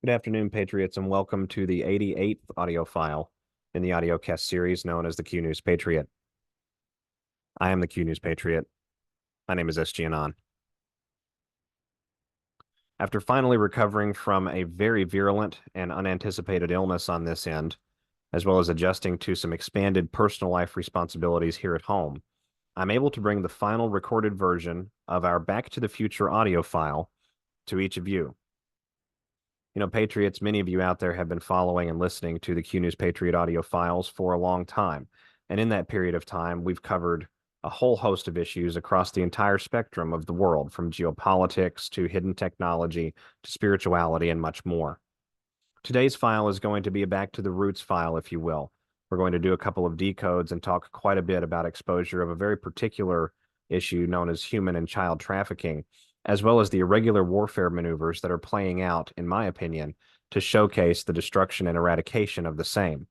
Good afternoon, Patriots, and welcome to the 88th audio file in the audiocast series known as the Q News Patriot. I am the Q News Patriot. My name is SGAnon. After finally recovering from a very virulent and unanticipated illness on this end, as well as adjusting to some expanded personal life responsibilities here at home, I'm able to bring the final recorded version of our Back to the Future audio file to each of you. You know, Patriots, many of you out there have been following and listening to the Q News Patriot audio files for a long time. And in that period of time, we've covered a whole host of issues across the entire spectrum of the world, from geopolitics to hidden technology to spirituality and much more. Today's file is going to be a back to the roots file, if you will. We're going to do a couple of decodes and talk quite a bit about exposure of a very particular issue known as human and child trafficking, as well as the irregular warfare maneuvers that are playing out, in my opinion, to showcase the destruction and eradication of the same.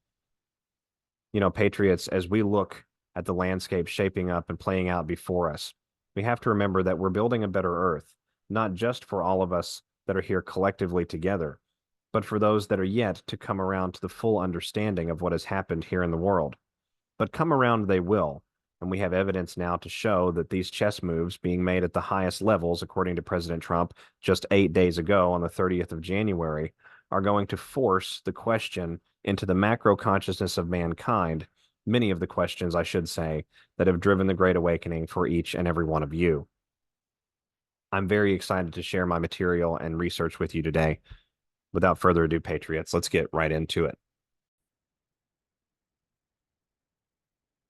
You know, Patriots, as we look at the landscape shaping up and playing out before us, we have to remember that we're building a better Earth, not just for all of us that are here collectively together, but for those that are yet to come around to the full understanding of what has happened here in the world. But come around they will, and we have evidence now to show that these chess moves being made at the highest levels, according to President Trump just 8 days ago on the 30th of January, are going to force the question into the macro consciousness of mankind, many of the questions, I should say, that have driven the Great Awakening for each and every one of you. I'm very excited to share my material and research with you today. Without further ado, Patriots, let's get right into it.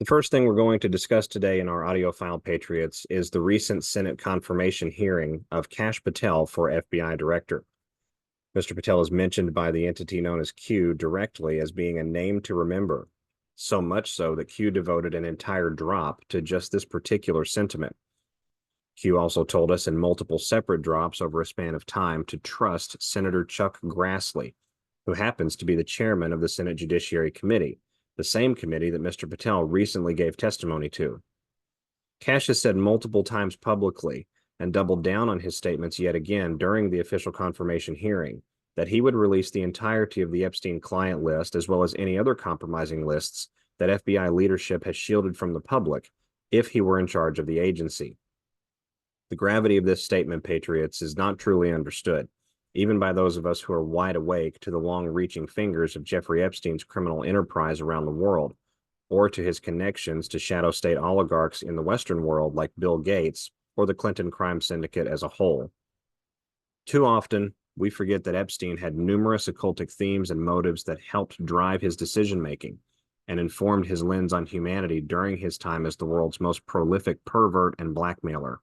The first thing we're going to discuss today in our audio file, Patriots, is the recent Senate confirmation hearing of Kash Patel for FBI director. Mr. Patel is mentioned by the entity known as Q directly as being a name to remember, so much so that Q devoted an entire drop to just this particular sentiment. Q also told us in multiple separate drops over a span of time to trust Senator Chuck Grassley, who happens to be the chairman of the Senate Judiciary Committee, the same committee that Mr. Patel recently gave testimony to. Kash has said multiple times publicly and doubled down on his statements yet again during the official confirmation hearing that he would release the entirety of the Epstein client list as well as any other compromising lists that FBI leadership has shielded from the public if he were in charge of the agency. The gravity of this statement, Patriots, is not truly understood, even by those of us who are wide awake to the long-reaching fingers of Jeffrey Epstein's criminal enterprise around the world, or to his connections to shadow state oligarchs in the Western world like Bill Gates or the Clinton crime syndicate as a whole. Too often, we forget that Epstein had numerous occultic themes and motives that helped drive his decision-making and informed his lens on humanity during his time as the world's most prolific pervert and blackmailer.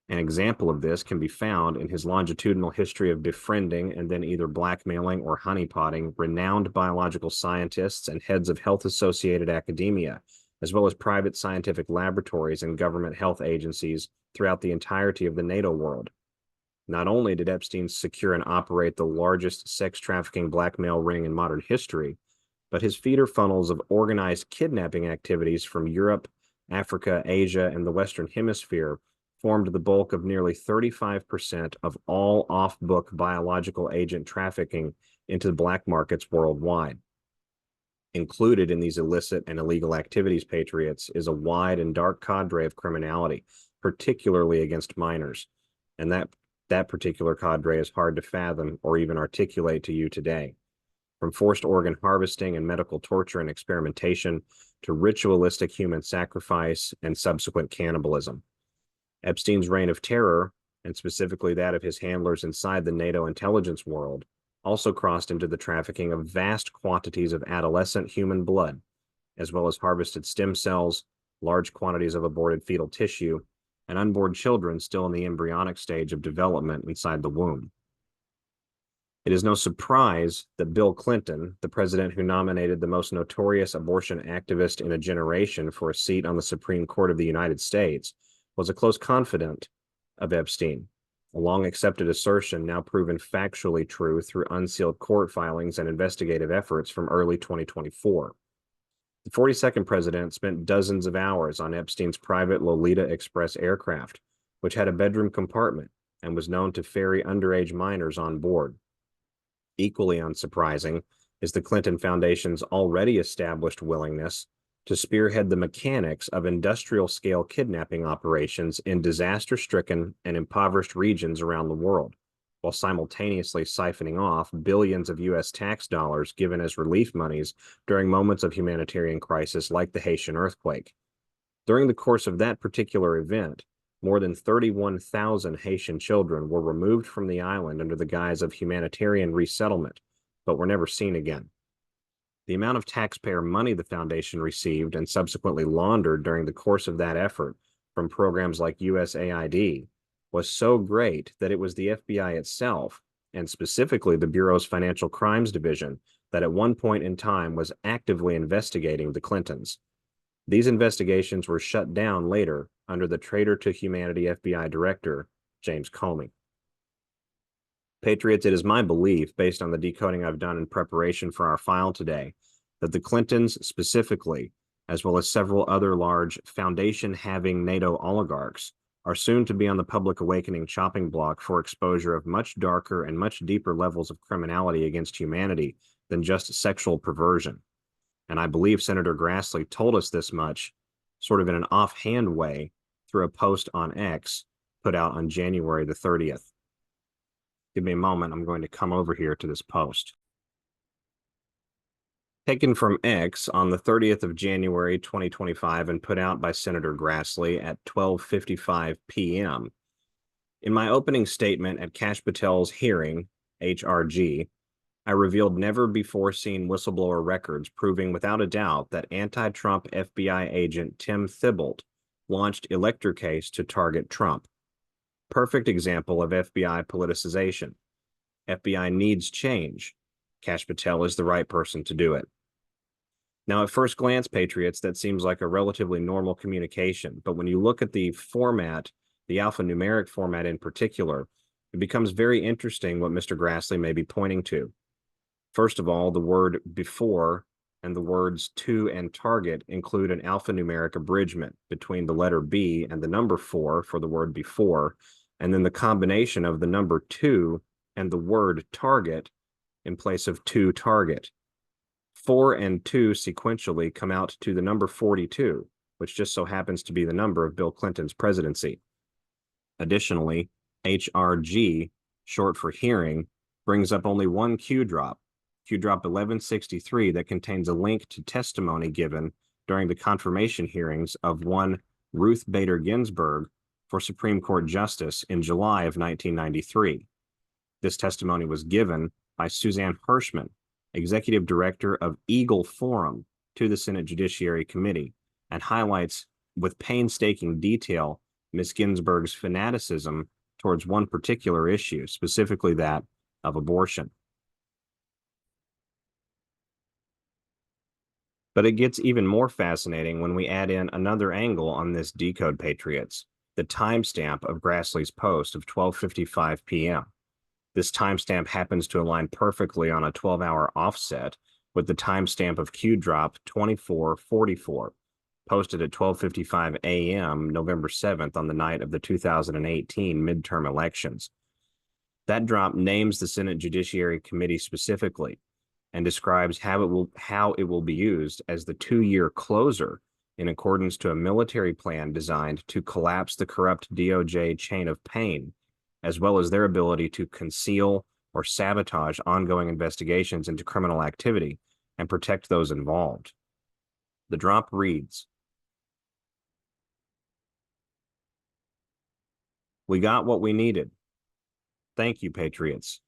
An example of this can be found in his longitudinal history of befriending and then either blackmailing or honeypotting renowned biological scientists and heads of health-associated academia, as well as private scientific laboratories and government health agencies throughout the entirety of the NATO world. Not only did Epstein secure and operate the largest sex trafficking blackmail ring in modern history, but his feeder funnels of organized kidnapping activities from Europe, Africa, Asia, and the Western Hemisphere formed the bulk of nearly 35% of all off-book biological agent trafficking into the black markets worldwide. Included in these illicit and illegal activities, Patriots, is a wide and dark cadre of criminality, particularly against minors. And that particular cadre is hard to fathom or even articulate to you today. From forced organ harvesting and medical torture and experimentation to ritualistic human sacrifice and subsequent cannibalism. Epstein's reign of terror, and specifically that of his handlers inside the NATO intelligence world, also crossed into the trafficking of vast quantities of adolescent human blood, as well as harvested stem cells, large quantities of aborted fetal tissue, and unborn children still in the embryonic stage of development inside the womb. It is no surprise that Bill Clinton, the president who nominated the most notorious abortion activist in a generation for a seat on the Supreme Court of the United States, was a close confidant of Epstein, a long-accepted assertion now proven factually true through unsealed court filings and investigative efforts from early 2024. The 42nd president spent dozens of hours on Epstein's private Lolita Express aircraft, which had a bedroom compartment and was known to ferry underage minors on board. Equally unsurprising is the Clinton Foundation's already established willingness to spearhead the mechanics of industrial-scale kidnapping operations in disaster-stricken and impoverished regions around the world, while simultaneously siphoning off billions of U.S. tax dollars given as relief monies during moments of humanitarian crisis like the Haitian earthquake. During the course of that particular event, more than 31,000 Haitian children were removed from the island under the guise of humanitarian resettlement, but were never seen again. The amount of taxpayer money the foundation received and subsequently laundered during the course of that effort from programs like USAID was so great that it was the FBI itself, and specifically the Bureau's Financial Crimes Division, that at one point in time was actively investigating the Clintons. These investigations were shut down later under the traitor to humanity FBI director, James Comey. Patriots, it is my belief, based on the decoding I've done in preparation for our file today, that the Clintons specifically, as well as several other large foundation-having NATO oligarchs, are soon to be on the public awakening chopping block for exposure of much darker and much deeper levels of criminality against humanity than just sexual perversion. And I believe Senator Grassley told us this much, sort of in an offhand way, through a post on X put out on January the 30th. Give me a moment, I'm going to come over here to this post. Taken from X on the 30th of January 2025 and put out by Senator Grassley at 12:55 p.m. In my opening statement at Kash Patel's hearing, HRG, I revealed never-before-seen whistleblower records proving without a doubt that anti-Trump FBI agent Tim Thibault launched Electrocase to target Trump. Perfect example of FBI politicization. FBI needs change. Kash Patel is the right person to do it. Now, at first glance, Patriots, that seems like a relatively normal communication, but when you look at the format, the alphanumeric format in particular, it becomes very interesting what Mr. Grassley may be pointing to. First of all, the word before and the words to and target include an alphanumeric abridgment between the letter B and the number 4 for the word before, and then the combination of the number 2 and the word target in place of to target. 4 and 2 sequentially come out to the number 42, which just so happens to be the number of Bill Clinton's presidency. Additionally, HRG, short for hearing, brings up only one Q drop 1163, that contains a link to testimony given during the confirmation hearings of one Ruth Bader Ginsburg for Supreme Court Justice in July of 1993. This testimony was given by Suzanne Hirschman, Executive Director of Eagle Forum, to the Senate Judiciary Committee, and highlights with painstaking detail Ms. Ginsburg's fanaticism towards one particular issue, specifically that of abortion. But it gets even more fascinating when we add in another angle on this decode, Patriots, the timestamp of Grassley's post of 12:55 p.m. This timestamp happens to align perfectly on a 12-hour offset with the timestamp of Q drop 2444, posted at 12:55 a.m. November 7th on the night of the 2018 midterm elections. That drop names the Senate Judiciary Committee specifically and describes how it will be used as the 2-year closer in accordance to a military plan designed to collapse the corrupt DOJ chain of pain, as well as their ability to conceal or sabotage ongoing investigations into criminal activity and protect those involved. The drop reads, "We got what we needed. Thank you, Patriots.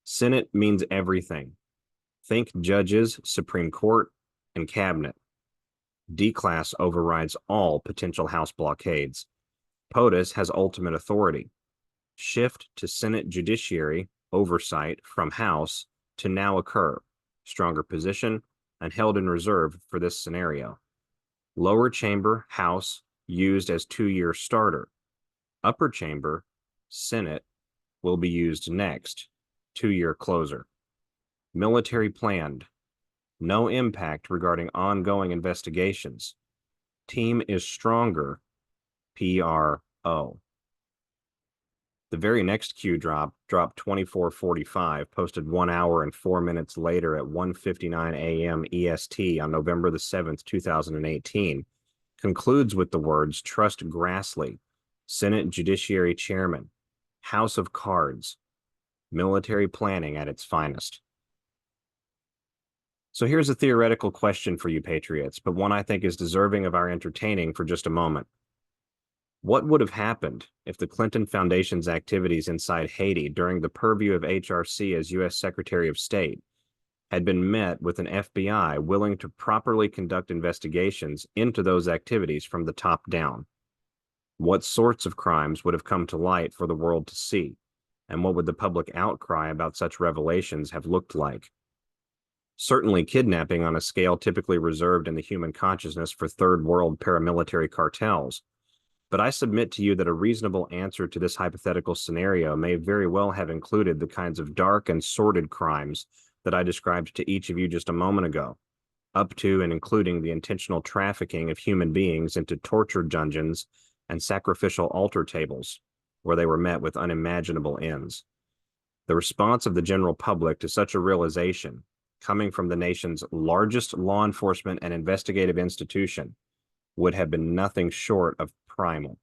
Senate means everything. Think judges, Supreme Court, and cabinet. D-class overrides all potential House blockades. POTUS has ultimate authority. Shift to Senate Judiciary oversight from House to now occur. Stronger position and held in reserve for this scenario. Lower chamber, House, used as 2-year starter. Upper chamber, Senate, will be used next, 2-year closer. Military planned. No impact regarding ongoing investigations. Team is stronger, PRO." The very next Q drop, drop 2445, posted 1 hour and 4 minutes later at 1:59 a.m. EST on November the 7th, 2018, concludes with the words, "Trust Grassley, Senate Judiciary Chairman, House of Cards, military planning at its finest." So here's a theoretical question for you patriots, but one I think is deserving of our entertaining for just a moment. What would have happened if the Clinton Foundation's activities inside Haiti during the purview of HRC as U.S. Secretary of State had been met with an FBI willing to properly conduct investigations into those activities from the top down? What sorts of crimes would have come to light for the world to see? And what would the public outcry about such revelations have looked like? Certainly kidnapping on a scale typically reserved in the human consciousness for third world paramilitary cartels. But I submit to you that a reasonable answer to this hypothetical scenario may very well have included the kinds of dark and sordid crimes that I described to each of you just a moment ago, up to and including the intentional trafficking of human beings into torture dungeons and sacrificial altar tables, where they were met with unimaginable ends. The response of the general public to such a realization, coming from the nation's largest law enforcement and investigative institution, would have been nothing short of primal.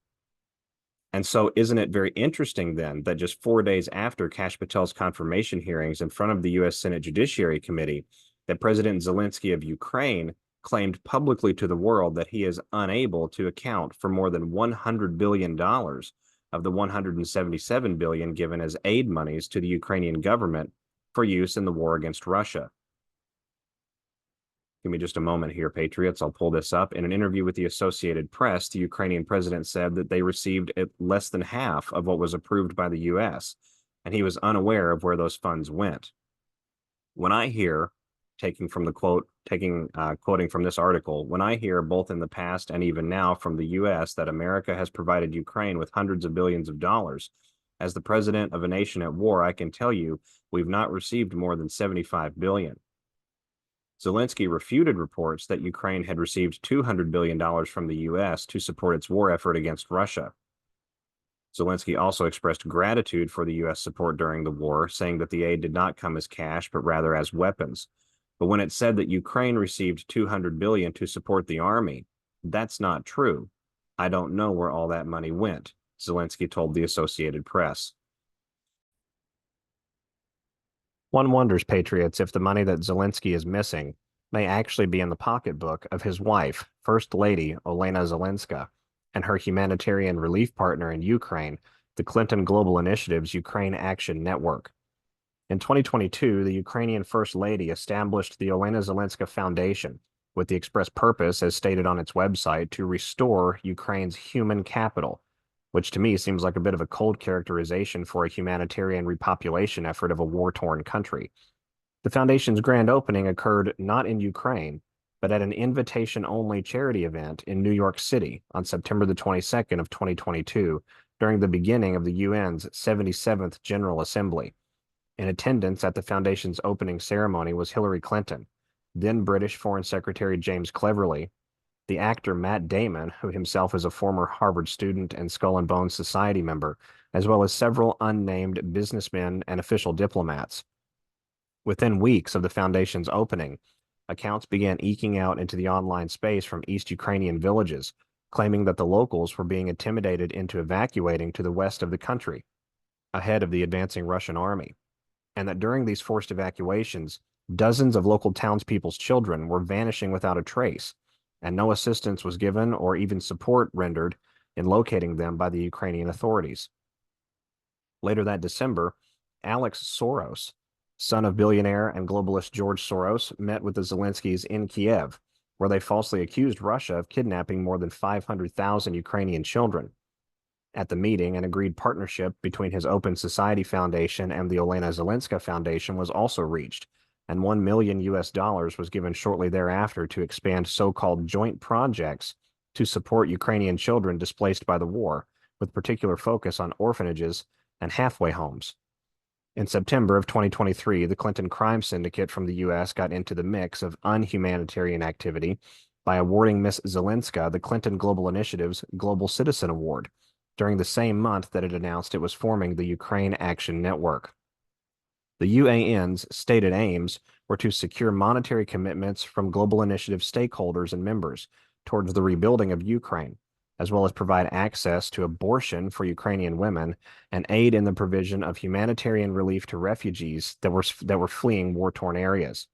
And so isn't it very interesting then that just 4 days after Kash Patel's confirmation hearings in front of the U.S. Senate Judiciary Committee, that President Zelensky of Ukraine claimed publicly to the world that he is unable to account for more than $100 billion of the $177 billion given as aid monies to the Ukrainian government for use in the war against Russia. Give me just a moment here, Patriots. I'll pull this up. In an interview with the Associated Press, the Ukrainian president said that they received less than half of what was approved by the U.S., and he was unaware of where those funds went. When I hear, quoting from this article, when I hear both in the past and even now from the U.S. that America has provided Ukraine with hundreds of billions of dollars, as the president of a nation at war, I can tell you we've not received more than $75 billion. Zelensky refuted reports that Ukraine had received $200 billion from the U.S. to support its war effort against Russia. Zelensky also expressed gratitude for the U.S. support during the war, saying that the aid did not come as cash, but rather as weapons. But when it said that Ukraine received $200 billion to support the army, that's not true. I don't know where all that money went, Zelensky told the Associated Press. One wonders, Patriots, if the money that Zelensky is missing may actually be in the pocketbook of his wife, First Lady Olena Zelenska, and her humanitarian relief partner in Ukraine, the Clinton Global Initiative's Ukraine Action Network. In 2022, the Ukrainian First Lady established the Olena Zelenska Foundation with the express purpose, as stated on its website, to restore Ukraine's human capital, which to me seems like a bit of a cold characterization for a humanitarian repopulation effort of a war-torn country. The foundation's grand opening occurred not in Ukraine, but at an invitation-only charity event in New York City on September the 22nd of 2022, during the beginning of the UN's 77th General Assembly. In attendance at the foundation's opening ceremony was Hillary Clinton, then British Foreign Secretary James Cleverly, the actor Matt Damon, who himself is a former Harvard student and Skull and Bones Society member, as well as several unnamed businessmen and official diplomats. Within weeks of the foundation's opening, accounts began eking out into the online space from East Ukrainian villages, claiming that the locals were being intimidated into evacuating to the west of the country, ahead of the advancing Russian army, and that during these forced evacuations, dozens of local townspeople's children were vanishing without a trace, and no assistance was given or even support rendered in locating them by the Ukrainian authorities. Later that December, Alex Soros, son of billionaire and globalist George Soros, met with the Zelenskys in Kiev, where they falsely accused Russia of kidnapping more than 500,000 Ukrainian children. At the meeting, an agreed partnership between his Open Society Foundation and the Olena Zelenska Foundation was also reached, and $1 million was given shortly thereafter to expand so-called joint projects to support Ukrainian children displaced by the war, with particular focus on orphanages and halfway homes. In September of 2023, the Clinton crime syndicate from the U.S. got into the mix of unhumanitarian activity by awarding Ms. Zelenska the Clinton Global Initiative's Global Citizen Award, during the same month that it announced it was forming the Ukraine Action Network. The UAN's stated aims were to secure monetary commitments from global initiative stakeholders and members towards the rebuilding of Ukraine, as well as provide access to abortion for Ukrainian women and aid in the provision of humanitarian relief to refugees that were fleeing war-torn areas.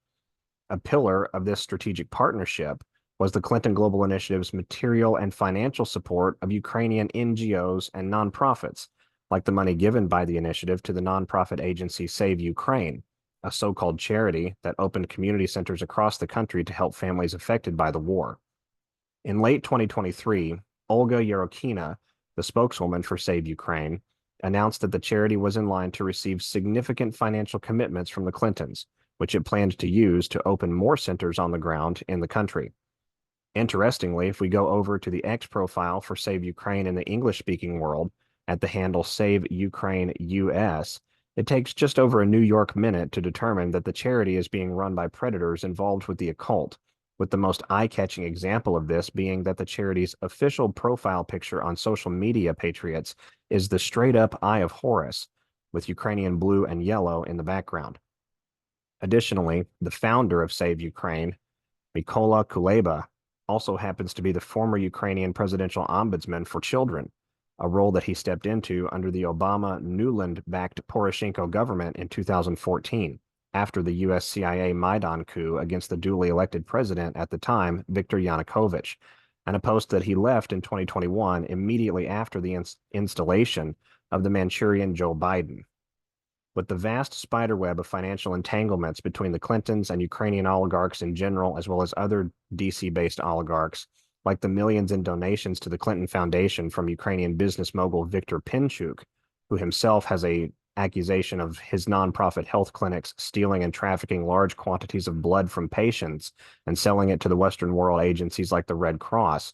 A pillar of this strategic partnership was the Clinton Global Initiative's material and financial support of Ukrainian NGOs and nonprofits, like the money given by the initiative to the nonprofit agency Save Ukraine, a so-called charity that opened community centers across the country to help families affected by the war. In late 2023, Olga Yerokina, the spokeswoman for Save Ukraine, announced that the charity was in line to receive significant financial commitments from the Clintons, which it planned to use to open more centers on the ground in the country. Interestingly, if we go over to the X profile for Save Ukraine in the English-speaking world at the handle Save Ukraine US, it takes just over a New York minute to determine that the charity is being run by predators involved with the occult, with the most eye-catching example of this being that the charity's official profile picture on social media, Patriots, is the straight-up Eye of Horus, with Ukrainian blue and yellow in the background. Additionally, the founder of Save Ukraine, Mykola Kuleba, also happens to be the former Ukrainian presidential ombudsman for children, a role that he stepped into under the Obama-Nuland-backed Poroshenko government in 2014, after the US CIA Maidan coup against the duly elected president at the time, Viktor Yanukovych, and a post that he left in 2021 immediately after the installation of the Manchurian Joe Biden. With the vast spiderweb of financial entanglements between the Clintons and Ukrainian oligarchs in general, as well as other DC-based oligarchs, like the millions in donations to the Clinton Foundation from Ukrainian business mogul Viktor Pinchuk, who himself has an accusation of his nonprofit health clinics stealing and trafficking large quantities of blood from patients and selling it to the Western world agencies like the Red Cross.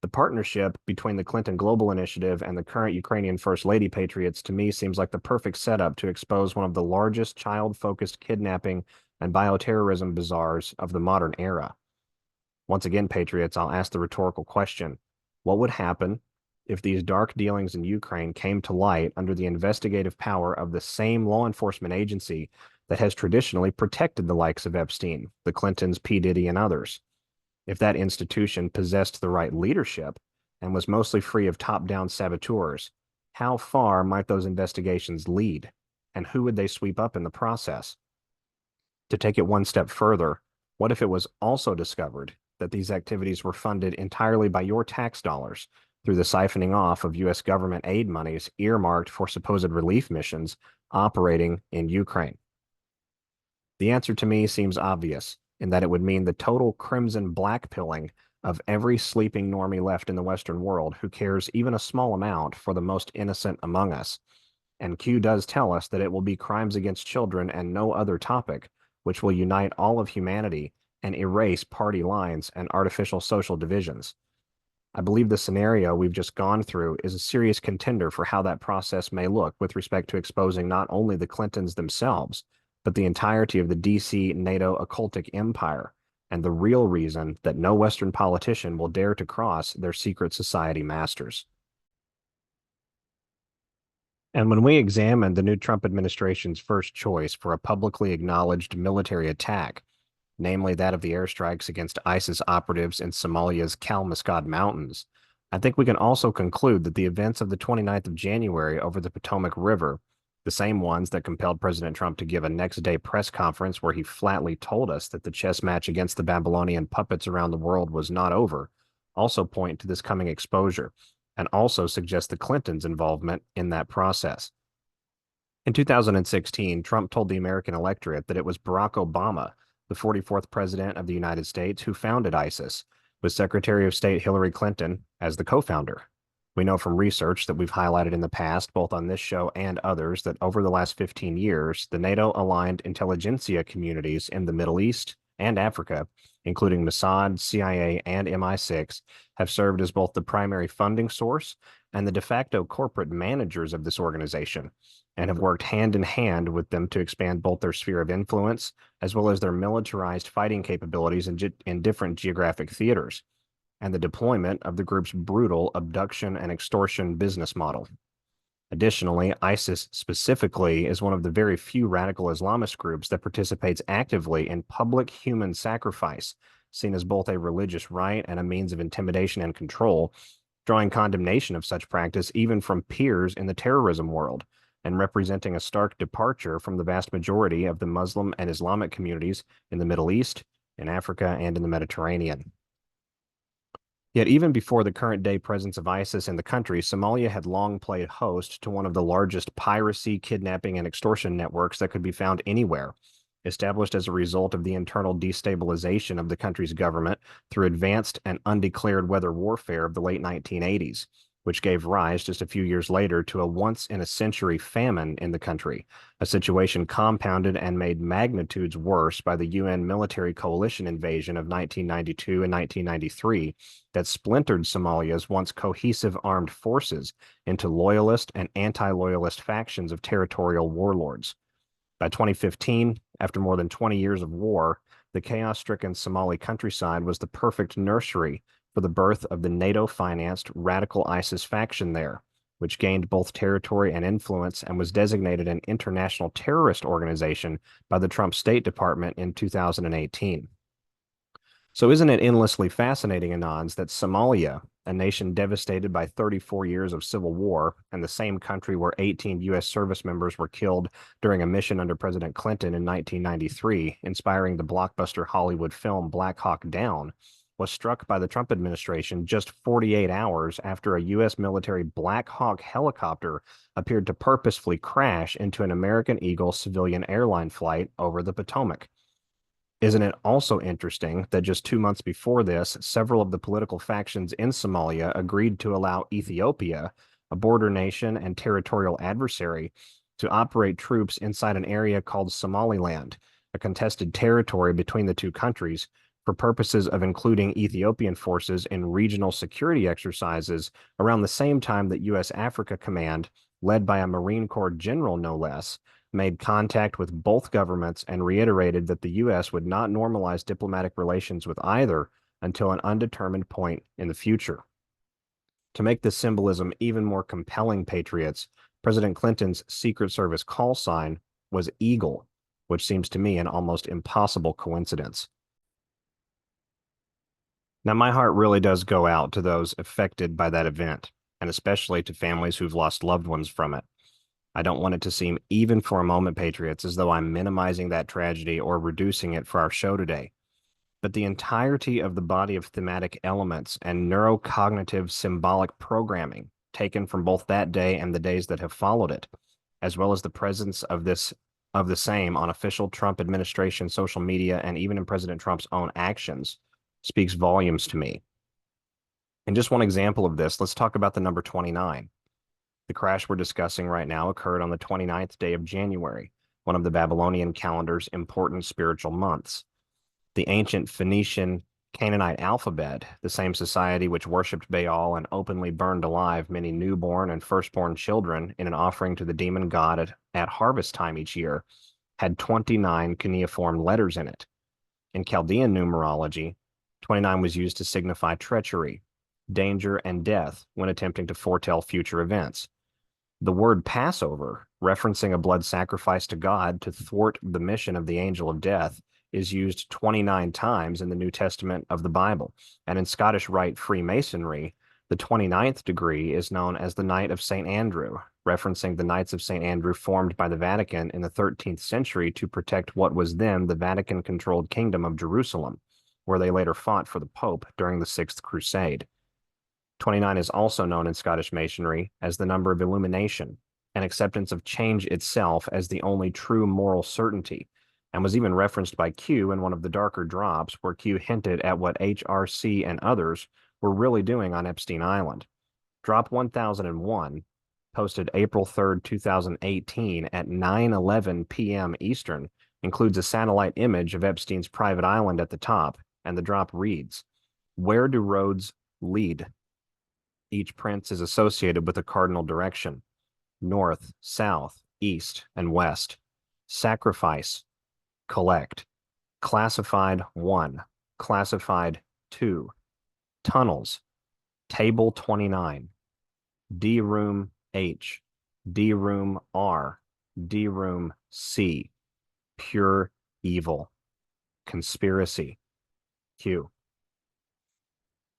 The partnership between the Clinton Global Initiative and the current Ukrainian First Lady Patriots to me seems like the perfect setup to expose one of the largest child-focused kidnapping and bioterrorism bazaars of the modern era. Once again, Patriots, I'll ask the rhetorical question: what would happen if these dark dealings in Ukraine came to light under the investigative power of the same law enforcement agency that has traditionally protected the likes of Epstein, the Clintons, P. Diddy, and others? If that institution possessed the right leadership and was mostly free of top-down saboteurs, how far might those investigations lead, and who would they sweep up in the process? To take it one step further, what if it was also discovered that these activities were funded entirely by your tax dollars through the siphoning off of U.S. government aid monies earmarked for supposed relief missions operating in Ukraine? The answer to me seems obvious, in that it would mean the total crimson blackpilling of every sleeping normie left in the Western world who cares even a small amount for the most innocent among us. And Q does tell us that it will be crimes against children and no other topic, which will unite all of humanity and erase party lines and artificial social divisions. I believe the scenario we've just gone through is a serious contender for how that process may look with respect to exposing not only the Clintons themselves, but the entirety of the DC NATO occultic empire, and the real reason that no Western politician will dare to cross their secret society masters. And when we examine the new Trump administration's first choice for a publicly acknowledged military attack, namely that of the airstrikes against ISIS operatives in Somalia's Kalmiskad Mountains, I think we can also conclude that the events of the 29th of January over the Potomac River, the same ones that compelled President Trump to give a next-day press conference where he flatly told us that the chess match against the Babylonian puppets around the world was not over, also point to this coming exposure, and also suggest the Clintons' involvement in that process. In 2016, Trump told the American electorate that it was Barack Obama, the 44th president of the United States, who founded ISIS, with Secretary of State Hillary Clinton as the co-founder. We know from research that we've highlighted in the past, both on this show and others, that over the last 15 years, the NATO-aligned intelligentsia communities in the Middle East and Africa, including Mossad, CIA, and MI6, have served as both the primary funding source and the de facto corporate managers of this organization, and have worked hand in hand with them to expand both their sphere of influence as well as their militarized fighting capabilities in different geographic theaters. and the deployment of the group's brutal abduction and extortion business model. Additionally, ISIS specifically is one of the very few radical Islamist groups that participates actively in public human sacrifice, seen as both a religious rite and a means of intimidation and control, drawing condemnation of such practice even from peers in the terrorism world, and representing a stark departure from the vast majority of the Muslim and Islamic communities in the Middle East, in Africa, and in the Mediterranean. Yet even before the current-day presence of ISIS in the country, Somalia had long played host to one of the largest piracy, kidnapping, and extortion networks that could be found anywhere, established as a result of the internal destabilization of the country's government through advanced and undeclared weather warfare of the late 1980s, which gave rise just a few years later to a once-in-a-century famine in the country, a situation compounded and made magnitudes worse by the UN military coalition invasion of 1992 and 1993 that splintered Somalia's once cohesive armed forces into loyalist and anti-loyalist factions of territorial warlords. By 2015, after more than 20 years of war, the chaos-stricken Somali countryside was the perfect nursery for the birth of the NATO-financed radical ISIS faction there, which gained both territory and influence and was designated an international terrorist organization by the Trump State Department in 2018. So isn't it endlessly fascinating, Anons, that Somalia, a nation devastated by 34 years of civil war and the same country where 18 U.S. service members were killed during a mission under President Clinton in 1993, inspiring the blockbuster Hollywood film Black Hawk Down, was struck by the Trump administration just 48 hours after a U.S. military Black Hawk helicopter appeared to purposefully crash into an American Eagle civilian airline flight over the Potomac? Isn't it also interesting that just 2 months before this, several of the political factions in Somalia agreed to allow Ethiopia, a border nation and territorial adversary, to operate troops inside an area called Somaliland, a contested territory between the two countries, for purposes of including Ethiopian forces in regional security exercises around the same time that U.S. Africa Command, led by a Marine Corps general no less, made contact with both governments and reiterated that the U.S. would not normalize diplomatic relations with either until an undetermined point in the future. To make this symbolism even more compelling, Patriots, President Clinton's Secret Service call sign was Eagle, which seems to me an almost impossible coincidence. Now, my heart really does go out to those affected by that event, and especially to families who've lost loved ones from it. I don't want it to seem, even for a moment, Patriots, as though I'm minimizing that tragedy or reducing it for our show today. But the entirety of the body of thematic elements and neurocognitive symbolic programming taken from both that day and the days that have followed it, as well as the presence of the same on official Trump administration social media and even in President Trump's own actions, speaks volumes to me. And just one example of this, let's talk about the number 29. The crash we're discussing right now occurred on the 29th day of January, one of the Babylonian calendar's important spiritual months. The ancient Phoenician Canaanite alphabet, the same society which worshipped Baal and openly burned alive many newborn and firstborn children in an offering to the demon god at harvest time each year, had 29 cuneiform letters in it. In Chaldean numerology, 29 was used to signify treachery, danger, and death when attempting to foretell future events. The word Passover, referencing a blood sacrifice to God to thwart the mission of the angel of death, is used 29 times in the New Testament of the Bible. And in Scottish Rite Freemasonry, the 29th degree is known as the Knight of St. Andrew, referencing the Knights of St. Andrew formed by the Vatican in the 13th century to protect what was then the Vatican-controlled Kingdom of Jerusalem, where they later fought for the Pope during the Sixth Crusade. 29 is also known in Scottish Masonry as the number of illumination, an acceptance of change itself as the only true moral certainty, and was even referenced by Q in one of the darker drops where Q hinted at what HRC and others were really doing on Epstein Island. Drop 1001, posted April 3rd, 2018 at 9:11 p.m. Eastern, includes a satellite image of Epstein's private island at the top, and the drop reads, "Where do roads lead?" Each prince is associated with a cardinal direction: north, south, east, and west. Sacrifice, collect. Classified 1, classified 2. tunnels, table 29, D room H, D room R, D room C, pure evil, conspiracy, Q.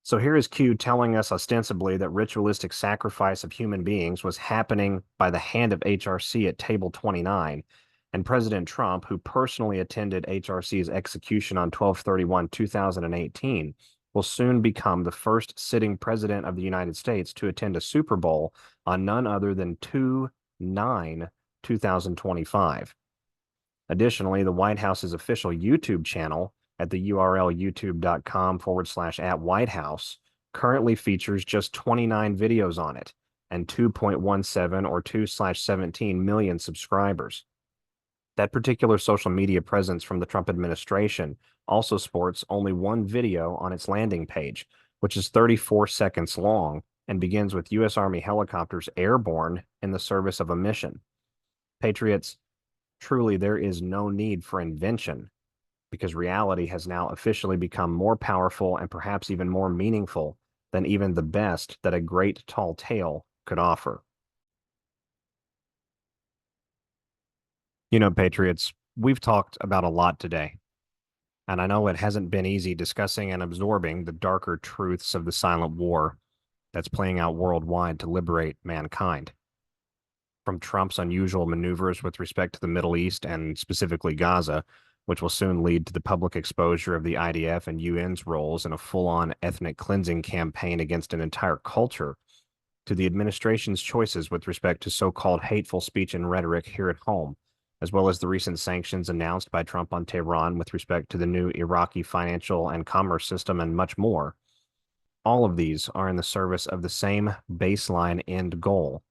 So here is Q telling us ostensibly that ritualistic sacrifice of human beings was happening by the hand of HRC at table 29, and President Trump, who personally attended HRC's execution on 12/31/2018, will soon become the first sitting president of the United States to attend a Super Bowl on none other than 2/9/2025. Additionally, the White House's official YouTube channel at the URL youtube.com/@whitehouse currently features just 29 videos on it and 2.17 or 2/17 million subscribers. That particular social media presence from the Trump administration also sports only one video on its landing page, which is 34 seconds long and begins with U.S. Army helicopters airborne in the service of a mission. Patriots, truly there is no need for invention, because reality has now officially become more powerful and perhaps even more meaningful than even the best that a great tall tale could offer. You know, Patriots, we've talked about a lot today, and I know it hasn't been easy discussing and absorbing the darker truths of the silent war that's playing out worldwide to liberate mankind. From Trump's unusual maneuvers with respect to the Middle East and specifically Gaza, which will soon lead to the public exposure of the IDF and UN's roles in a full-on ethnic cleansing campaign against an entire culture, to the administration's choices with respect to so-called hateful speech and rhetoric here at home, as well as the recent sanctions announced by Trump on Tehran with respect to the new Iraqi financial and commerce system, and much more. All of these are in the service of the same baseline end goal: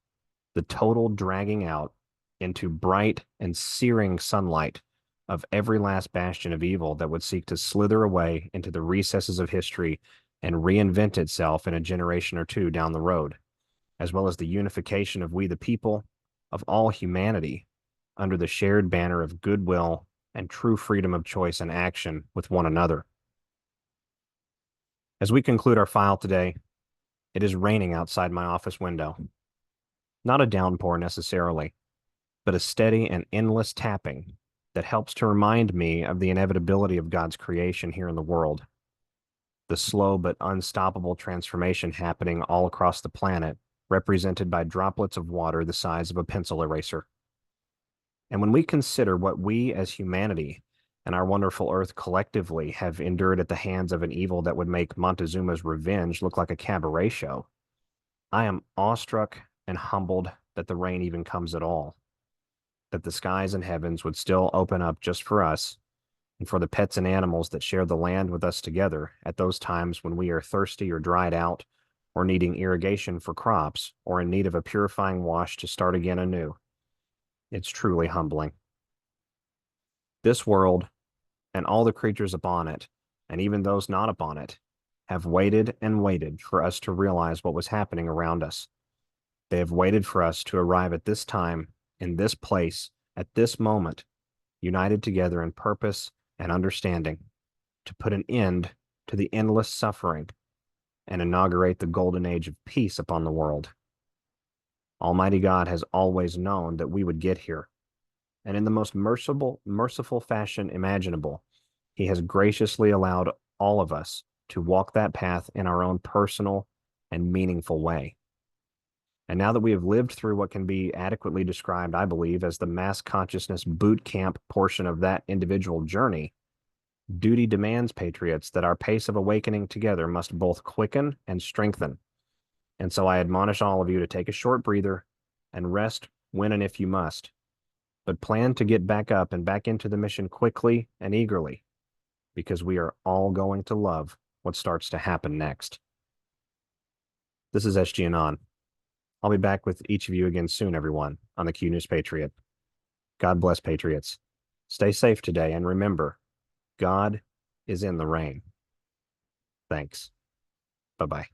the total dragging out into bright and searing sunlight of every last bastion of evil that would seek to slither away into the recesses of history and reinvent itself in a generation or two down the road, as well as the unification of we the people, of all humanity, under the shared banner of goodwill and true freedom of choice and action with one another. As we conclude our file today, it is raining outside my office window. Not a downpour necessarily, but a steady and endless tapping that helps to remind me of the inevitability of God's creation here in the world. The slow but unstoppable transformation happening all across the planet, represented by droplets of water the size of a pencil eraser. And when we consider what we as humanity and our wonderful earth collectively have endured at the hands of an evil that would make Montezuma's revenge look like a cabaret show, I am awestruck and humbled that the rain even comes at all, that the skies and heavens would still open up just for us and for the pets and animals that share the land with us together at those times when we are thirsty or dried out, or needing irrigation for crops, or in need of a purifying wash to start again anew. It's truly humbling. This world and all the creatures upon it, and even those not upon it, have waited and waited for us to realize what was happening around us. They have waited for us to arrive at this time, in this place, at this moment, united together in purpose and understanding, to put an end to the endless suffering and inaugurate the golden age of peace upon the world. Almighty God has always known that we would get here, and in the most merciful fashion imaginable, He has graciously allowed all of us to walk that path in our own personal and meaningful way. And now that we have lived through what can be adequately described, I believe, as the mass consciousness boot camp portion of that individual journey, duty demands, Patriots, that our pace of awakening together must both quicken and strengthen. And so I admonish all of you to take a short breather and rest when and if you must, but plan to get back up and back into the mission quickly and eagerly, because we are all going to love what starts to happen next. This is SGAnon. I'll be back with each of you again soon, everyone, on the Q News Patriot. God bless, Patriots. Stay safe today, and remember, God is in the rain. Thanks. Bye-bye.